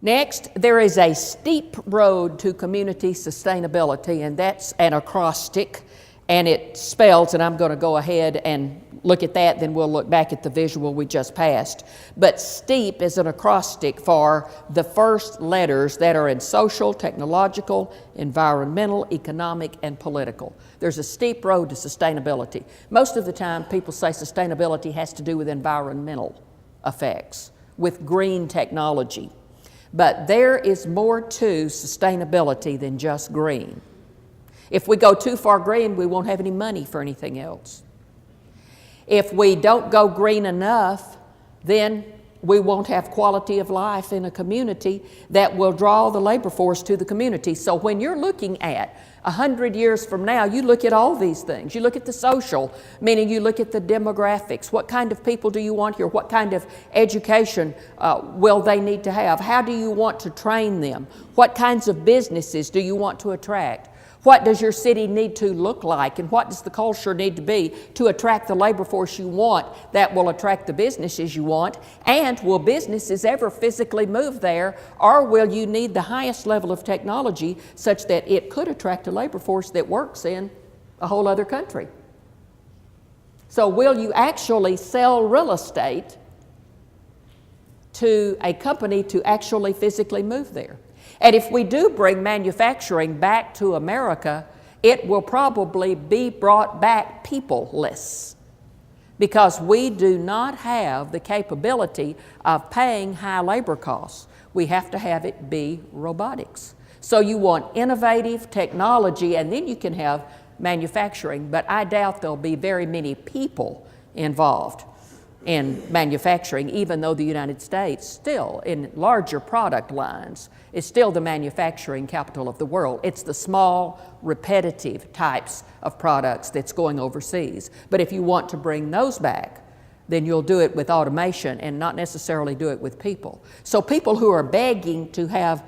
Next, there is a steep road to community sustainability, and that's an acrostic, and it spells, and I'm going to go ahead and look at that, then we'll look back at the visual we just passed. But STEEP is an acrostic for the first letters that are in social, technological, environmental, economic, and political. There's a steep road to sustainability. Most of the time, people say sustainability has to do with environmental effects, with green technology. But there is more to sustainability than just green. If we go too far green, we won't have any money for anything else. If we don't go green enough, then we won't have quality of life in a community that will draw the labor force to the community. So when you're looking at 100 years from now, you look at all these things. You look at the social, meaning you look at the demographics. What kind of people do you want here? What kind of education will they need to have? How do you want to train them? What kinds of businesses do you want to attract? What does your city need to look like, and what does the culture need to be to attract the labor force you want that will attract the businesses you want? And will businesses ever physically move there, or will you need the highest level of technology such that it could attract a labor force that works in a whole other country? So will you actually sell real estate to a company to actually physically move there? And if we do bring manufacturing back to America, it will probably be brought back people-less, because we do not have the capability of paying high labor costs. We have to have it be robotics. So you want innovative technology, and then you can have manufacturing, but I doubt there'll be very many people involved in manufacturing, even though the United States still, in larger product lines, is still the manufacturing capital of the world. It's the small, repetitive types of products that's going overseas. But if you want to bring those back, then you'll do it with automation and not necessarily do it with people. So people who are begging to have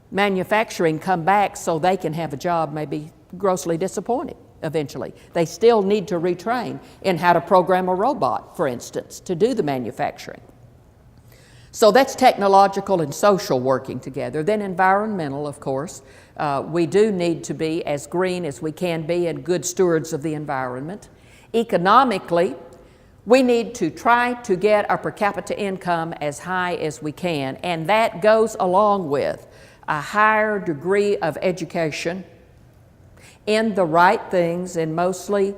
manufacturing come back so they can have a job may be grossly disappointed eventually. They still need to retrain in how to program a robot, for instance, to do the manufacturing. So that's technological and social working together. Then environmental, of course. We do need to be as green as we can be and good stewards of the environment. Economically, we need to try to get our per capita income as high as we can, and that goes along with a higher degree of education in the right things, and mostly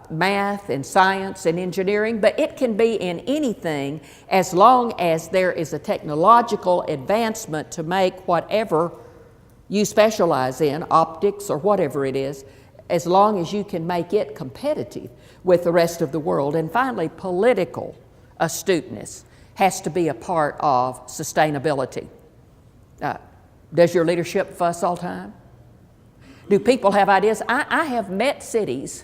math and science and engineering, but it can be in anything as long as there is a technological advancement to make whatever you specialize in, optics or whatever it is, as long as you can make it competitive with the rest of the world. And finally, political astuteness has to be a part of sustainability. Does your leadership fuss all the time? Do people have ideas? I have met cities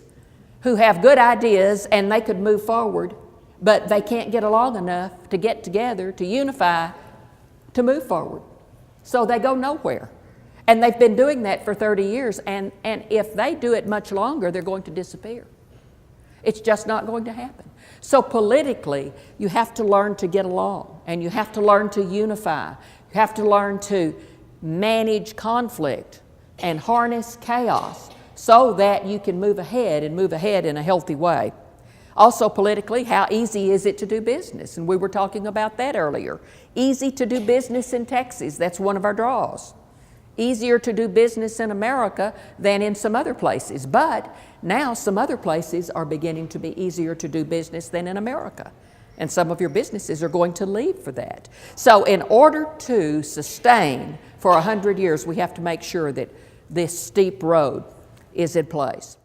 who have good ideas and they could move forward, but they can't get along enough to get together, to unify, to move forward. So they go nowhere. And they've been doing that for 30 years, and if they do it much longer, they're going to disappear. It's just not going to happen. So politically, you have to learn to get along, and you have to learn to unify. You have to learn to manage conflict and harness chaos so that you can move ahead in a healthy way. Also politically, how easy is it to do business? And we were talking about that earlier. Easy to do business in Texas, that's one of our draws. Easier to do business in America than in some other places. But now some other places are beginning to be easier to do business than in America. And some of your businesses are going to leave for that. So in order to sustain for 100 years, we have to make sure that this steep road is in place.